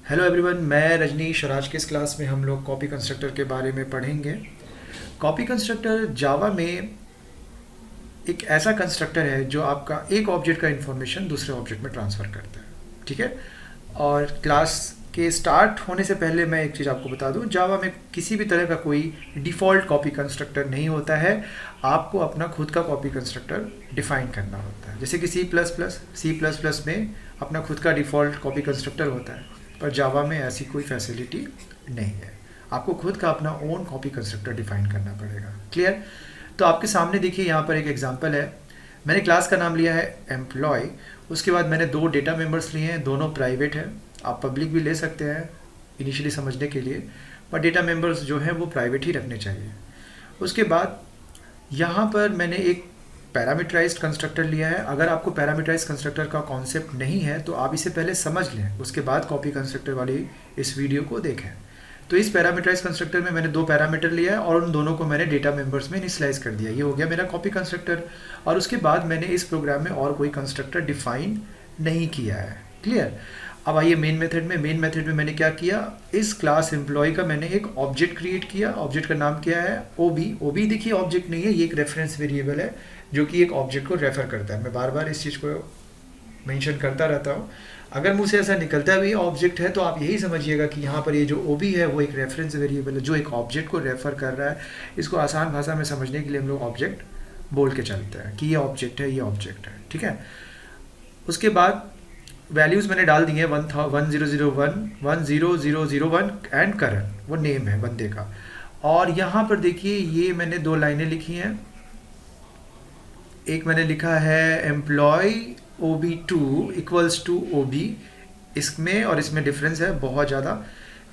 Hello everyone, मैं रजनीश और आज के इस क्लास में हम लोग कॉपी कंस्ट्रक्टर के बारे में पढ़ेंगे। कॉपी कंस्ट्रक्टर जावा में एक ऐसा कंस्ट्रक्टर है जो आपका एक ऑब्जेक्ट का इंफॉर्मेशन दूसरे ऑब्जेक्ट में ट्रांसफ़र करता है। ठीक है। और क्लास के स्टार्ट होने से पहले मैं एक चीज़ आपको बता दूं, जावा में किसी भी तरह का कोई डिफ़ॉल्ट कॉपी कंस्ट्रक्टर नहीं होता है। आपको अपना खुद का कॉपी कंस्ट्रक्टर डिफ़ाइन करना होता है। जैसे कि सी प्लस प्लस में अपना खुद का डिफ़ॉल्ट कॉपी कंस्ट्रक्टर होता है, पर जावा में ऐसी कोई फैसिलिटी नहीं है। आपको खुद का अपना ओन कॉपी कंस्ट्रक्टर डिफ़ाइन करना पड़ेगा। क्लियर? तो आपके सामने देखिए, यहाँ पर एक एग्जांपल है। मैंने क्लास का नाम लिया है एम्प्लॉय। उसके बाद मैंने दो डेटा मेंबर्स लिए हैं, दोनों प्राइवेट हैं। आप पब्लिक भी ले सकते हैं इनिशियली समझने के लिए, पर डेटा मेंबर्स जो हैं वो प्राइवेट ही रखने चाहिए। उसके बाद यहाँ पर मैंने एक पैरामीटराइज्ड कंस्ट्रक्टर लिया है। अगर आपको पैरामीटराइज्ड कंस्ट्रक्टर का कॉन्सेप्ट नहीं है तो आप इसे पहले समझ लें, उसके बाद कॉपी कंस्ट्रक्टर वाली इस वीडियो को देखें। तो इस पैरामीटराइज्ड कंस्ट्रक्टर में मैंने दो पैरामीटर लिया है और उन दोनों को मैंने डेटा मेंबर्स में इनिशियलाइज कर दिया। ये हो गया मेरा कॉपी कंस्ट्रक्टर। और उसके बाद मैंने इस प्रोग्राम में और कोई कंस्ट्रक्टर डिफाइन नहीं किया है। क्लियर? अब आइए मेन मेथड में मैंने क्या किया, इस क्लास एम्प्लॉय का मैंने एक ऑब्जेक्ट क्रिएट किया। ऑब्जेक्ट का नाम क्या है? ओबी देखिए ऑब्जेक्ट नहीं है, ये एक रेफरेंस वेरिएबल है जो कि एक ऑब्जेक्ट को रेफर करता है। मैं बार बार इस चीज़ को मेंशन करता रहता हूँ। अगर मुझसे ऐसा निकलता भी ऑब्जेक्ट है तो आप यही समझिएगा कि यहाँ पर ये जो ओबी है वो एक रेफरेंस वेरिएबल है जो एक ऑब्जेक्ट को रेफर कर रहा है। इसको आसान भाषा में समझने के लिए हम लोग ऑब्जेक्ट बोल के चलते हैं कि ये ऑब्जेक्ट है, ये ऑब्जेक्ट है। ठीक है। उसके बाद वैल्यूज़ मैंने डाल दी हैं 1001, 10001 एंड करंट, वो नेम है बंदे का। और यहाँ पर देखिए ये मैंने दो लाइनें लिखी हैं। एक मैंने लिखा है employ OB2 equals to OB। इसमें और इसमें डिफरेंस है बहुत ज़्यादा।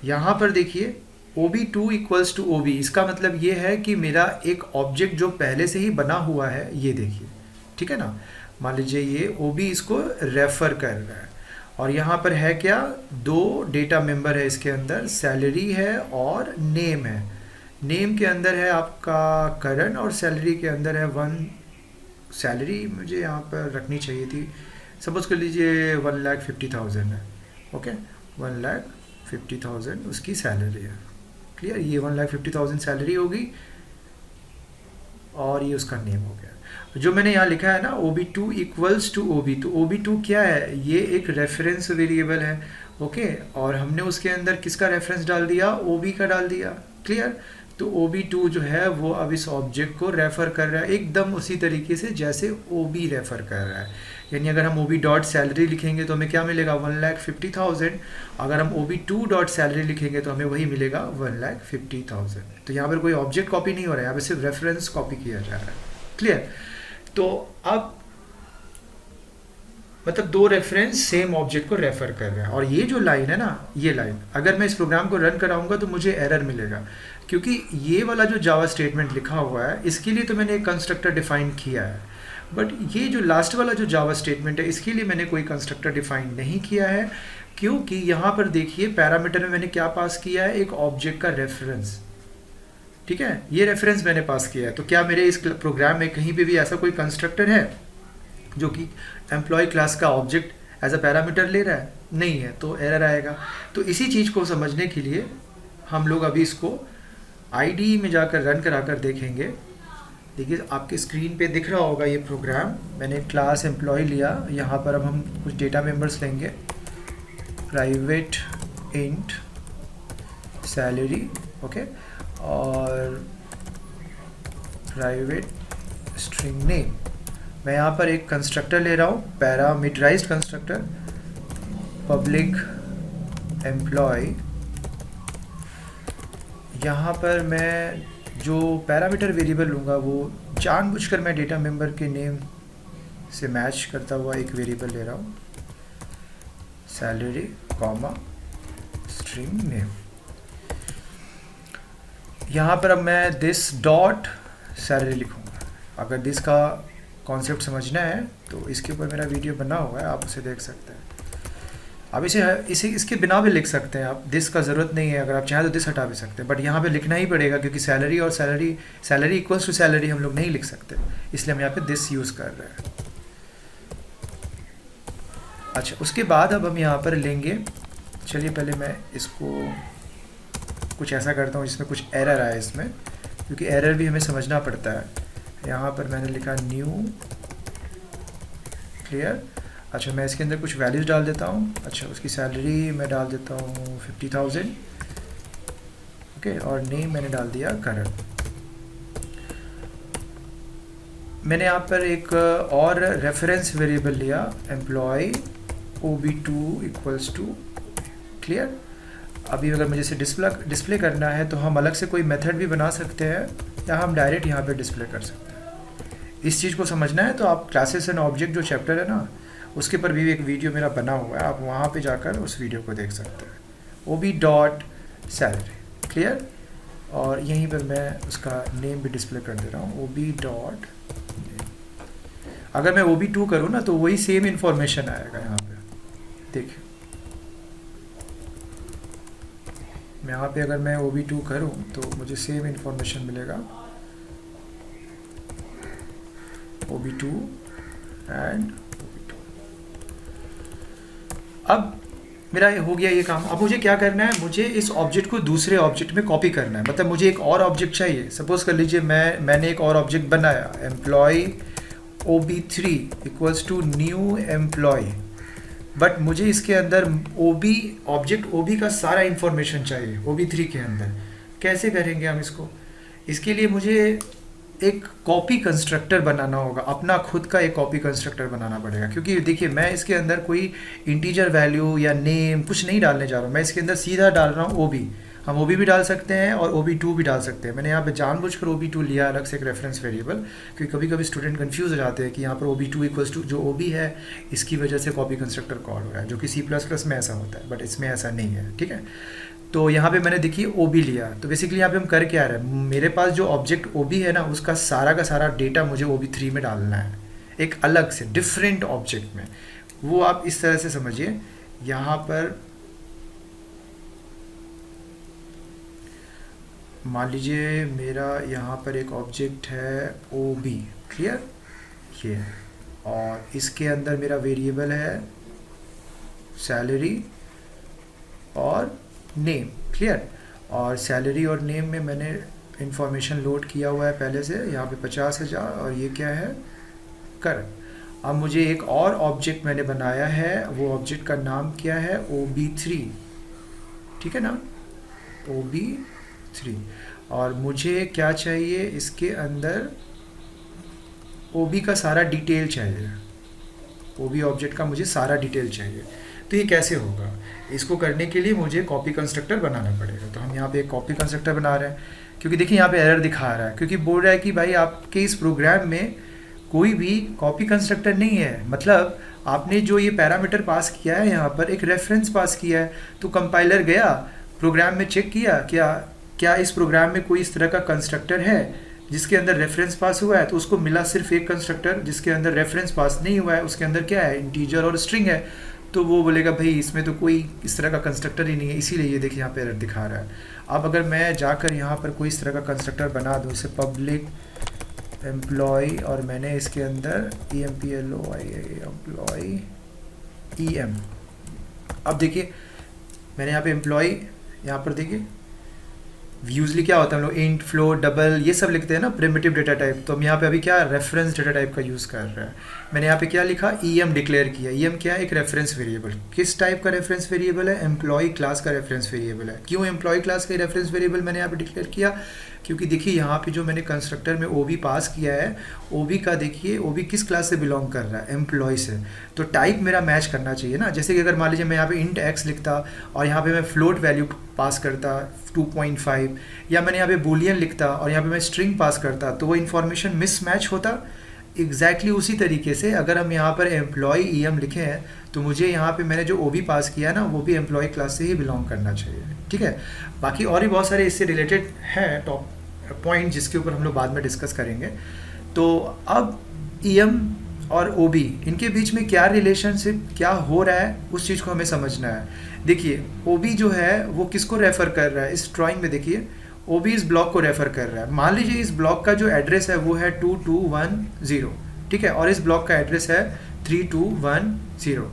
यहाँ पर देखिए OB2 इक्वल्स टू OB, इसका मतलब ये है कि मेरा एक ऑब्जेक्ट जो पहले से ही बना हुआ है, ये देखिए। ठीक है ना। मान लीजिए ये OB इसको रेफर कर रहा है और यहाँ पर है क्या, दो डेटा मेंबर है इसके अंदर, सैलरी है और नेम है। नेम के अंदर है आपका करंट और सैलरी के अंदर है सैलरी मुझे यहाँ पर रखनी चाहिए थी, सपोज कर लीजिए 1,50,000 है। ओके, 1,50,000 उसकी सैलरी है। क्लियर? ये 1,50,000 सैलरी होगी और ये उसका नेम हो गया। जो मैंने यहाँ लिखा है ना OB2 इक्वल्स टू OB, तो OB2 क्या है? ये एक रेफरेंस वेरिएबल है। ओके, और हमने उसके अंदर किसका रेफरेंस डाल दिया? OB का डाल दिया। क्लियर? तो OB2 जो है वो अब इस ऑब्जेक्ट को रेफ़र कर रहा है एकदम उसी तरीके से जैसे OB रेफ़र कर रहा है। यानी अगर हम OB डॉट सैलरी लिखेंगे तो हमें क्या मिलेगा? 1,50,000। अगर हम OB2 डॉट सैलरी लिखेंगे तो हमें वही मिलेगा 1,50,000। तो यहाँ पर कोई ऑब्जेक्ट कॉपी नहीं हो रहा है, यहाँ पर सिर्फ रेफरेंस कॉपी किया जा रहा है। क्लियर? तो अब मतलब दो रेफरेंस सेम ऑब्जेक्ट को रेफर कर रहे हैं। और ये जो लाइन है ना, ये लाइन अगर मैं इस प्रोग्राम को रन कराऊंगा तो मुझे एरर मिलेगा, क्योंकि ये वाला जो जावा स्टेटमेंट लिखा हुआ है इसके लिए तो मैंने एक कंस्ट्रक्टर डिफाइन किया है, बट ये जो लास्ट वाला जो जावा स्टेटमेंट है इसके लिए मैंने कोई कंस्ट्रक्टर डिफाइन नहीं किया है। क्योंकि यहाँ पर देखिए पैरामीटर में मैंने क्या पास किया है? एक ऑब्जेक्ट का रेफरेंस। ठीक है, ये रेफरेंस मैंने पास किया है। तो क्या मेरे इस प्रोग्राम में कहीं पे भी ऐसा कोई कंस्ट्रक्टर है जो कि एम्प्लॉय क्लास का ऑब्जेक्ट एज अ पैरामीटर ले रहा है? नहीं है, तो एरर आएगा। तो इसी चीज़ को समझने के लिए हम लोग अभी इसको IDE में जाकर रन कराकर देखेंगे। देखिए आपके स्क्रीन पे दिख रहा होगा ये प्रोग्राम। मैंने क्लास एम्प्लॉय लिया, यहाँ पर अब हम कुछ डेटा मेंबर्स लेंगे, प्राइवेट इंट सैलरी, ओके, और प्राइवेट स्ट्रिंग नेम। मैं यहाँ पर एक कंस्ट्रक्टर ले रहा हूँ, पैरामीटराइज्ड कंस्ट्रक्टर, पब्लिक एम्प्लॉय। यहाँ पर मैं जो पैरामीटर वेरिएबल लूँगा वो जानबूझकर मैं डेटा मेंबर के नेम से मैच करता हुआ एक वेरिएबल ले रहा हूँ, सैलरी कॉमा स्ट्रिंग नेम। यहाँ पर अब मैं दिस डॉट सैलरी लिखूँगा। अगर दिस का कॉन्सेप्ट समझना है तो इसके ऊपर मेरा वीडियो बना हुआ है, आप उसे देख सकते हैं। आप इसे इसके बिना भी लिख सकते हैं, आप दिस का ज़रूरत नहीं है। अगर आप चाहें तो दिस हटा भी सकते हैं, बट यहाँ पे लिखना ही पड़ेगा क्योंकि सैलरी और सैलरी इक्वल्स टू सैलरी हम लोग नहीं लिख सकते, इसलिए हम यहाँ पे दिस यूज़ कर रहे हैं। अच्छा, उसके बाद अब हम यहाँ पर लेंगे चलिए पहले मैं इसको कुछ ऐसा करता हूँ जिसमें कुछ एरर आए इसमें, क्योंकि एरर भी हमें समझना पड़ता है। यहाँ पर मैंने लिखा न्यू क्लियर। अच्छा मैं इसके अंदर कुछ वैल्यूज़ डाल देता हूँ। अच्छा उसकी सैलरी मैं डाल देता हूँ 50,000, ओके, और नेम मैंने डाल दिया करण। मैंने यहाँ पर एक और रेफरेंस वेरिएबल लिया, employ OB2 equals to clear. अभी अगर मुझे इसे डिस्प्ले करना है तो हम अलग से कोई मेथड भी बना सकते हैं या हम डायरेक्ट यहाँ पे डिस्प्ले कर सकते हैं। इस चीज़ को समझना है तो आप क्लासेस एंड ऑब्जेक्ट जो चैप्टर है ना, उसके पर भी एक वीडियो मेरा बना हुआ है, आप वहाँ पे जाकर उस वीडियो को देख सकते हैं। OB.salary क्लियर, और यहीं पर मैं उसका नेम भी डिस्प्ले कर दे रहा हूँ, OB. अगर मैं OB2 करूँ ना तो वही सेम इन्फॉर्मेशन आएगा यहाँ पे, देखिए मैं यहाँ पे अगर मैं OB2 करूँ तो मुझे सेम इन्फॉर्मेशन मिलेगा, OB2 एंड OB2। अब मेरा हो गया ये काम। अब मुझे क्या करना है, मुझे इस ऑब्जेक्ट को दूसरे ऑब्जेक्ट में कॉपी करना है। मतलब मुझे एक और ऑब्जेक्ट चाहिए। सपोज कर लीजिए मैंने एक और ऑब्जेक्ट बनाया, employ OB3 equals to new employ, but मुझे इसके अंदर ऑब्जेक्ट OB का सारा इंफॉर्मेशन चाहिए OB3 के अंदर। कैसे करेंगे हम इसको? इसके लिए मुझे एक कॉपी कंस्ट्रक्टर बनाना होगा, अपना खुद का एक कॉपी कंस्ट्रक्टर बनाना पड़ेगा। क्योंकि देखिए मैं इसके अंदर कोई इंटीजर वैल्यू या नेम कुछ नहीं डालने जा रहा हूँ, मैं इसके अंदर सीधा डाल रहा हूँ OB। हम OB भी डाल सकते हैं और OB2 भी डाल सकते हैं। मैंने यहाँ पे जानबूझकर OB2 लिया अलग से एक रेफरेंस वेरिएबल, क्योंकि कभी कभी स्टूडेंट कंफ्यूज हो जाते हैं कि यहाँ पर OB2 इक्वल्स टू जो OB है इसकी वजह से कॉपी कंस्ट्रक्टर कॉल हो रहा है, जो कि C++ में ऐसा होता है, बट इसमें ऐसा नहीं है। ठीक है, तो यहाँ पे मैंने देखिए OB लिया, तो बेसिकली यहाँ पे हम कर क्या रहे हैं, मेरे पास जो ऑब्जेक्ट OB है ना उसका का सारा डेटा मुझे OB3 में डालना है, एक अलग से डिफरेंट ऑब्जेक्ट में। वो आप इस तरह से समझिए, यहाँ पर मान लीजिए मेरा यहाँ पर एक ऑब्जेक्ट है OB क्लियर ये, और इसके अंदर मेरा वेरिएबल है सैलरी और नेम क्लियर। और सैलरी और नेम में मैंने इंफॉर्मेशन लोड किया हुआ है पहले से, यहाँ पे 50,000, और ये क्या है कर। अब मुझे एक और ऑब्जेक्ट मैंने बनाया है, वो ऑब्जेक्ट का नाम क्या है OB3, ठीक है ना, OB3। और मुझे क्या चाहिए, इसके अंदर OB का सारा डिटेल चाहिए, OB ऑब्जेक्ट का मुझे सारा डिटेल चाहिए। तो ये कैसे होगा? इसको करने के लिए मुझे कॉपी कंस्ट्रक्टर बनाना पड़ेगा। तो हम यहाँ पे एक कॉपी कंस्ट्रक्टर बना रहे हैं, क्योंकि देखिए यहाँ पे एरर दिखा रहा है, क्योंकि बोल रहा है कि भाई आपके इस प्रोग्राम में कोई भी कॉपी कंस्ट्रक्टर नहीं है। मतलब आपने जो ये पैरामीटर पास किया है यहाँ पर एक रेफरेंस पास किया है, तो कंपाइलर गया प्रोग्राम में चेक किया क्या इस प्रोग्राम में कोई इस तरह का कंस्ट्रक्टर है जिसके अंदर रेफरेंस पास हुआ है, तो उसको मिला सिर्फ एक कंस्ट्रक्टर जिसके अंदर रेफरेंस पास नहीं हुआ है, उसके अंदर क्या है इंटीजर और स्ट्रिंग है। तो वो बोलेगा भाई इसमें तो कोई इस तरह का कंस्ट्रक्टर ही नहीं है, इसीलिए ये देखिए यहाँ पे एरर दिखा रहा है। अब अगर मैं जाकर यहाँ पर कोई इस तरह का कंस्ट्रक्टर बना दूँ, इसे पब्लिक एम्प्लॉय, और मैंने इसके अंदर एम्प्लॉय EM। अब देखिए मैंने यहाँ पे एम्प्लॉय, यहाँ पर देखिए यूजली क्या होता है, हम लोग इंट फ्लोट डबल ये सब लिखते हैं ना प्रिमिटिव डेटा टाइप, तो हम यहाँ पे अभी क्या रेफरेंस डेटा टाइप का यूज़ कर रहे हैं। मैंने यहाँ पे क्या लिखा, EM डिक्लेयर किया। EM क्या है, एक रेफरेंस वेरिएबल। किस टाइप का रेफरेंस वेरिएबल है, एम्प्लॉय क्लास का रेफरेंस वेरिएबल है। क्यों एम्प्लॉय क्लास का रेफरेंस वेरिएबल मैंने यहाँ पे डिक्लेयर किया, क्योंकि देखिए यहाँ पे जो मैंने कंस्ट्रक्टर में OB पास किया है, OB का देखिए OB किस क्लास से बिलोंग कर रहा है, एम्प्लॉय से। तो टाइप मेरा मैच करना चाहिए ना। जैसे कि अगर मान लीजिए मैं यहाँ पे इंट x लिखता और यहाँ पे मैं फ्लोट वैल्यू पास करता 2.5, या मैंने यहाँ पे बूलियन लिखता और यहाँ पे मैं स्ट्रिंग पास करता, तो वो इन्फॉर्मेशन मिसमैच होता। एग्जैक्टली उसी तरीके से अगर हम यहाँ पर एम्प्लॉय EM लिखे हैं, तो मुझे यहाँ पे मैंने जो OB पास किया ना, वो भी एम्प्लॉय क्लास से ही बिलोंग करना चाहिए। ठीक है, बाकी और भी बहुत सारे इससे रिलेटेड हैं टॉप पॉइंट जिसके ऊपर हम लोग बाद में डिस्कस करेंगे। तो अब EM और OB इनके बीच में क्या रिलेशनशिप क्या हो रहा है, उस चीज़ को हमें समझना है। देखिए OB जो है वो किसको रेफ़र कर रहा है, इस ड्राइंग में देखिए OB इस ब्लॉक को रेफ़र कर रहा है। मान लीजिए इस ब्लॉक का जो एड्रेस है वो है 2210, ठीक है, और इस ब्लॉक का एड्रेस है 3210।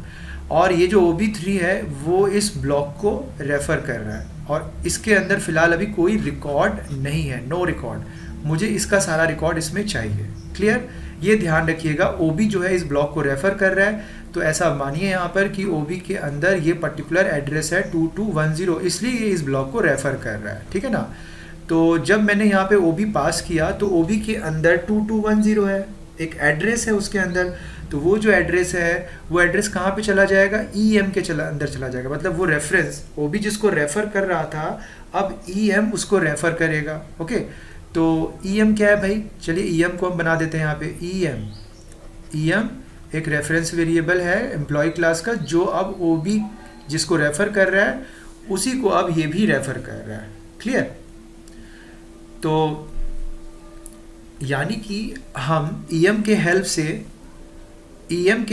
और ये जो OB3 है वो इस ब्लॉक को रेफ़र कर रहा है, और इसके अंदर फ़िलहाल अभी कोई रिकॉर्ड नहीं है, नो रिकॉर्ड। मुझे इसका सारा रिकॉर्ड इसमें चाहिए। क्लियर? ये ध्यान रखिएगा, OB जो है इस ब्लॉक को रेफ़र कर रहा है, तो ऐसा मानिए यहाँ पर कि OB के अंदर ये पर्टिकुलर एड्रेस है 2210, इसलिए ये इस ब्लॉक को रेफ़र कर रहा है। ठीक है ना? तो जब मैंने यहाँ पे OB पास किया तो OB के अंदर 2210 है, एक एड्रेस है उसके अंदर, तो वो जो एड्रेस है वो एड्रेस कहाँ पे चला जाएगा, EM के अंदर चला जाएगा। मतलब वो रेफरेंस OB जिसको रेफ़र कर रहा था, अब EM उसको रेफ़र करेगा। ओके, तो EM क्या है भाई, चलिए EM को हम बना देते हैं यहाँ पे। EM एक रेफरेंस वेरिएबल है एम्प्लॉय क्लास का, जो अब OB जिसको रेफ़र कर रहा है उसी को अब ये भी रेफ़र कर रहा है। क्लियर? तो यानी कि हम EM के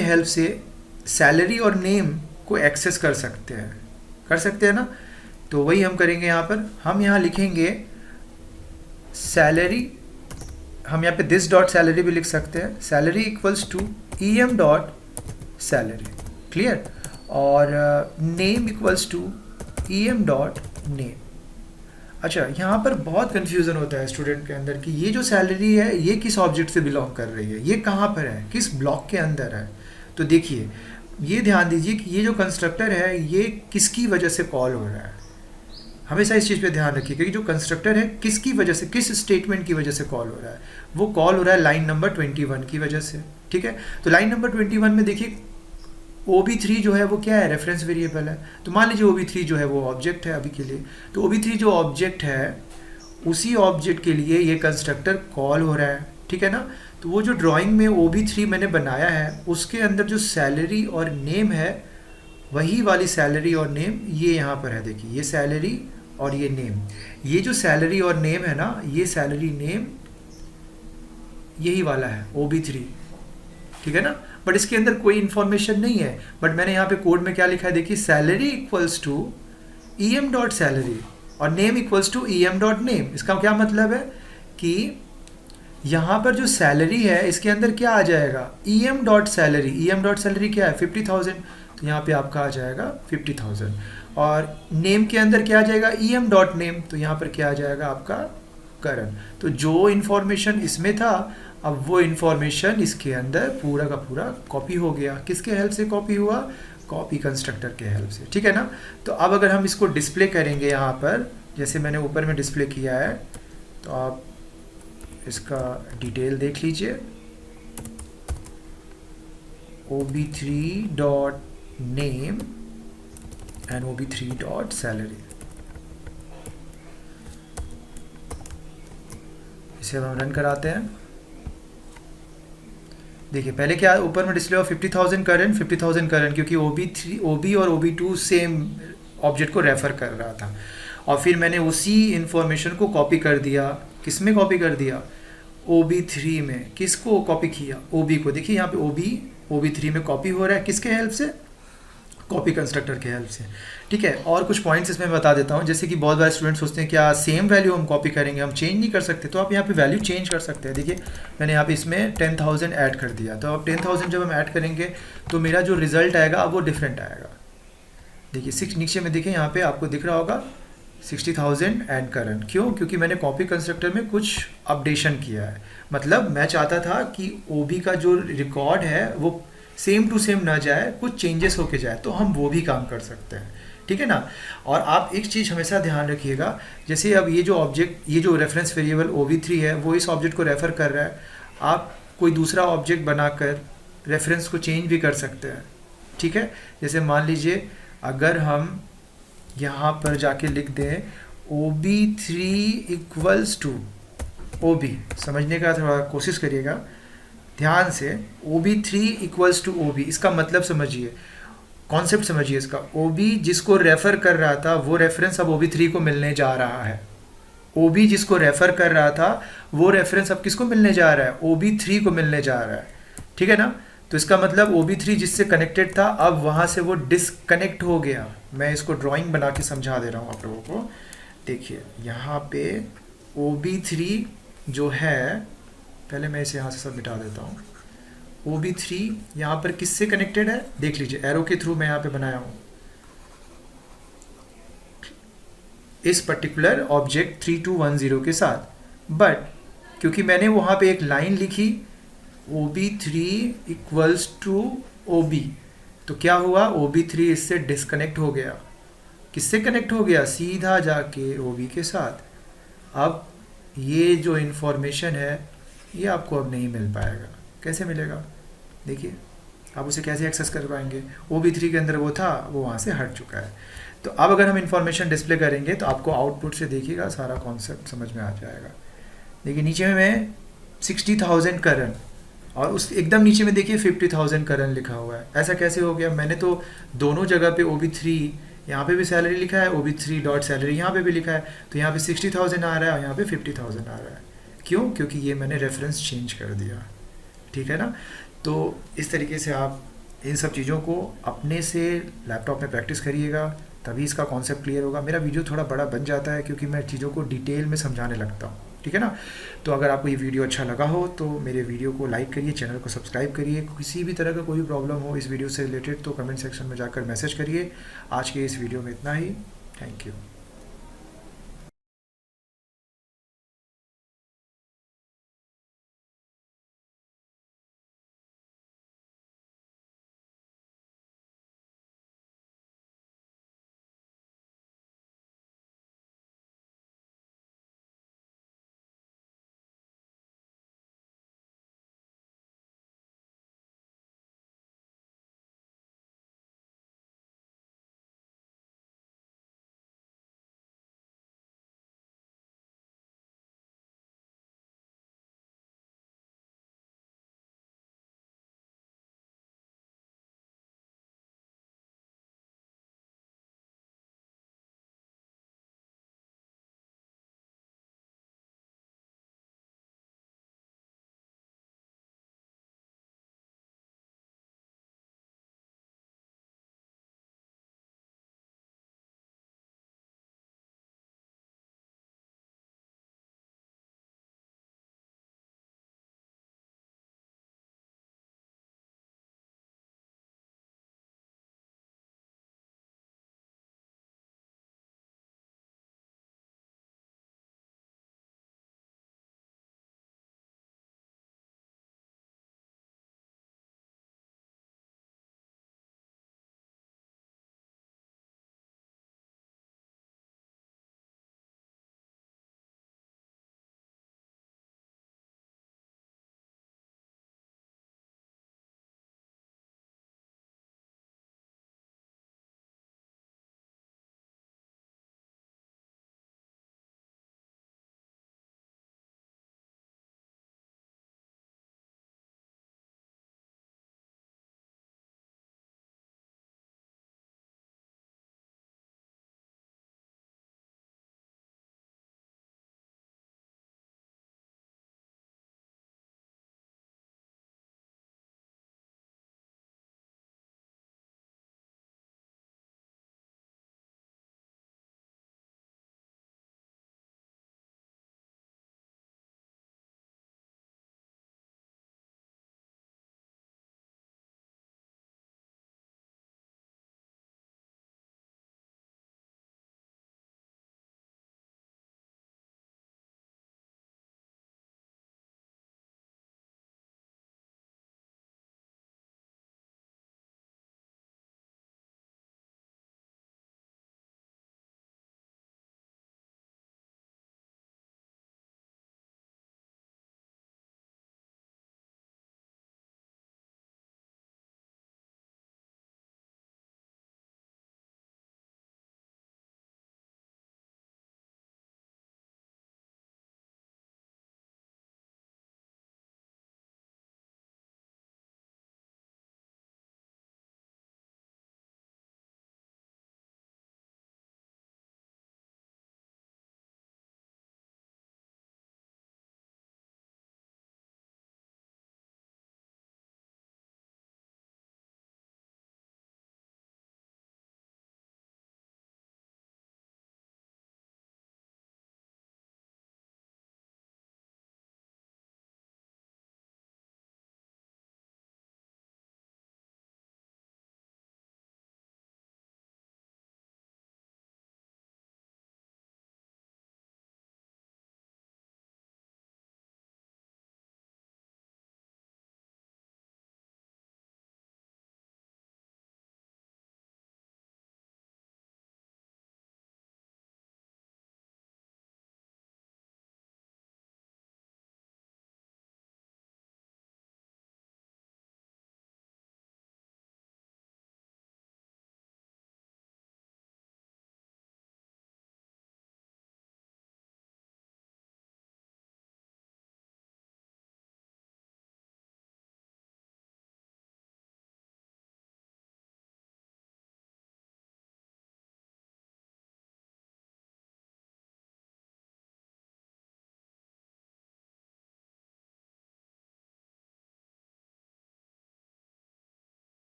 हेल्प से सैलरी और नेम को एक्सेस कर सकते हैं ना। तो वही हम करेंगे यहाँ पर। हम यहाँ लिखेंगे सैलरी, हम यहाँ पे दिस डॉट सैलरी भी लिख सकते हैं, salary equals to EM dot salary. Clear? और name equals to EM dot name. अच्छा, यहाँ पर बहुत कन्फ्यूज़न होता है स्टूडेंट के अंदर कि ये जो सैलरी है ये किस ऑब्जेक्ट से बिलोंग कर रही है, ये कहाँ पर है, किस ब्लॉक के अंदर है। तो देखिए, ये ध्यान दीजिए कि ये जो कंस्ट्रक्टर है ये किसकी वजह से कॉल हो रहा है। हमेशा इस चीज़ पे ध्यान रखिएगा कि जो कंस्ट्रक्टर है किसकी वजह से, किस स्टेटमेंट की वजह से कॉल हो रहा है। वो कॉल हो रहा है लाइन नंबर 21 की वजह से। ठीक है, तो लाइन नंबर 21 में देखिए OB3 जो है वो क्या है, रेफरेंस वेरिएबल है। तो मान लीजिए OB3 जो है वो ऑब्जेक्ट है अभी के लिए, तो OB3 जो ऑब्जेक्ट है उसी ऑब्जेक्ट के लिए ये कंस्ट्रक्टर कॉल हो रहा है। ठीक है ना? तो वो जो ड्राइंग में OB3 मैंने बनाया है उसके अंदर जो सैलरी और नेम है, वही वाली सैलरी और नेम ये यहाँ पर है। देखिए, ये सैलरी और ये नेम, ये जो सैलरी और नेम है ना, ये सैलरी नेम यही वाला है OB3। ठीक है ना? बट इसके अंदर कोई इन्फॉर्मेशन नहीं है। बट मैंने यहाँ पे कोड में क्या लिखा है, देखिए, salary equals to EM dot salary और name equals to EM dot name. इसका क्या मतलब है कि यहाँ पर जो सैलरी है इसके अंदर क्या आ जाएगा, EM dot salary. EM dot salary क्या है, 50,000, तो यहाँ पे आपका आ जाएगा 50,000। और नेम के अंदर क्या आ जाएगा, EM डॉट नेम, तो यहाँ पर क्या आ जाएगा आपका करण। तो जो इन्फॉर्मेशन इसमें था, अब वो इन्फॉर्मेशन इसके अंदर पूरा का पूरा कॉपी हो गया। किसके हेल्प से कॉपी हुआ, कॉपी कंस्ट्रक्टर के हेल्प से। ठीक है ना? तो अब अगर हम इसको डिस्प्ले करेंगे यहाँ पर, जैसे मैंने ऊपर में डिस्प्ले किया है, तो आप इसका डिटेल देख लीजिए, OB3 dot name and OB3 dot salary. इसे हम रन कराते हैं। देखिए, पहले क्या ऊपर में डिस्प्ले हुआ 50,000 करंट, 50,000 करंट, क्योंकि OB और OB2 सेम ऑब्जेक्ट को रेफ़र कर रहा था। और फिर मैंने उसी इंफॉर्मेशन को कॉपी कर दिया। किस में कॉपी कर दिया, OB3 में। किसको कॉपी किया, OB को। देखिए यहाँ पे OB3 में कॉपी हो रहा है, किसके हेल्प से, कॉपी कंस्ट्रक्टर के हेल्प से। ठीक है, और कुछ पॉइंट्स इसमें बता देता हूँ। जैसे कि बहुत बार स्टूडेंट सोचते हैं क्या सेम वैल्यू हम कॉपी करेंगे, हम चेंज नहीं कर सकते। तो आप यहाँ पे वैल्यू चेंज कर सकते हैं। देखिए, मैंने यहाँ पे इसमें 10,000 ऐड कर दिया, तो अब 10,000 जब हम ऐड करेंगे तो मेरा जो रिजल्ट आएगा अब वो डिफरेंट आएगा। देखिए, नीचे में देखिए, यहाँ पे आपको दिख रहा होगा 60,000 एंड करंट। क्यों? क्योंकि मैंने कॉपी कंस्ट्रक्टर में कुछ अपडेशन किया है। मतलब मैं चाहता था कि OB का जो रिकॉर्ड है वो सेम टू सेम ना जाए, कुछ चेंजेस होके जाए, तो हम वो भी काम कर सकते हैं। ठीक है ना? और आप एक चीज़ हमेशा ध्यान रखिएगा, जैसे अब ये जो ऑब्जेक्ट, ये जो रेफरेंस वेरिएबल OB3 है वो इस ऑब्जेक्ट को रेफ़र कर रहा है। आप कोई दूसरा ऑब्जेक्ट बनाकर रेफरेंस को चेंज भी कर सकते हैं। ठीक है? जैसे मान लीजिए अगर हम यहाँ पर जाके लिख दें OB3 इक्वल्स टू OB, समझने का थोड़ा कोशिश करिएगा ध्यान से। OB3 इक्वल्स टू OB, इसका मतलब समझिए, कॉन्सेप्ट समझिए इसका। OB जिसको रेफ़र कर रहा था वो रेफरेंस अब OB3 को मिलने जा रहा है। OB जिसको रेफ़र कर रहा था वो रेफरेंस अब किसको मिलने जा रहा है, OB3 को मिलने जा रहा है। ठीक है ना? तो इसका मतलब OB3 जिससे कनेक्टेड था अब वहाँ से वो डिसकनेक्ट हो गया। मैं इसको ड्राइंग बना के समझा दे रहा हूँ आप लोगों को। देखिए, यहाँ पे OB3 जो है, पहले मैं इसे यहाँ से सब मिटा देता हूँ। OB3 यहाँ पर किससे कनेक्टेड है, देख लीजिए एरो के थ्रू मैं यहाँ पे बनाया हूँ, इस पर्टिकुलर ऑब्जेक्ट 3210 के साथ। बट क्योंकि मैंने वहाँ पे एक लाइन लिखी OB3 इक्वल्स टू OB, तो क्या हुआ, OB3 इससे डिस्कनेक्ट हो गया। किससे कनेक्ट हो गया, सीधा जाके OB के साथ। अब ये जो इन्फॉर्मेशन है ये आपको अब नहीं मिल पाएगा। कैसे मिलेगा, देखिए आप उसे कैसे एक्सेस कर पाएंगे, OB3 के अंदर वो था, वो वहाँ से हट चुका है। तो अब अगर हम इन्फॉर्मेशन डिस्प्ले करेंगे तो आपको आउटपुट से देखिएगा सारा कॉन्सेप्ट समझ में आ जाएगा। देखिए नीचे में मैं 60,000 करंट और उस एकदम नीचे में देखिए 50,000 करंट लिखा हुआ है। ऐसा कैसे हो गया, मैंने तो दोनों जगह पे OB3 यहाँ पे भी सैलरी लिखा है, OB3 डॉट सैलरी यहाँ पे भी लिखा है, तो यहाँ पे 60,000 आ रहा है और यहाँ पे 50,000 आ रहा है। क्यों, क्योंकि ये मैंने रेफरेंस चेंज कर दिया, ठीक है ना। तो इस तरीके से आप इन सब चीज़ों को अपने से लैपटॉप में प्रैक्टिस करिएगा, तभी इसका कॉन्सेप्ट क्लियर होगा। मेरा वीडियो थोड़ा बड़ा बन जाता है क्योंकि मैं चीज़ों को डिटेल में समझाने लगता हूँ, ठीक है ना। तो अगर आपको ये वीडियो अच्छा लगा हो तो मेरे वीडियो को लाइक करिए, चैनल को सब्सक्राइब करिए। किसी भी तरह का कोई भी प्रॉब्लम हो इस वीडियो से रिलेटेड तो कमेंट सेक्शन में जाकर मैसेज करिए। आज के इस वीडियो में इतना ही, थैंक यू।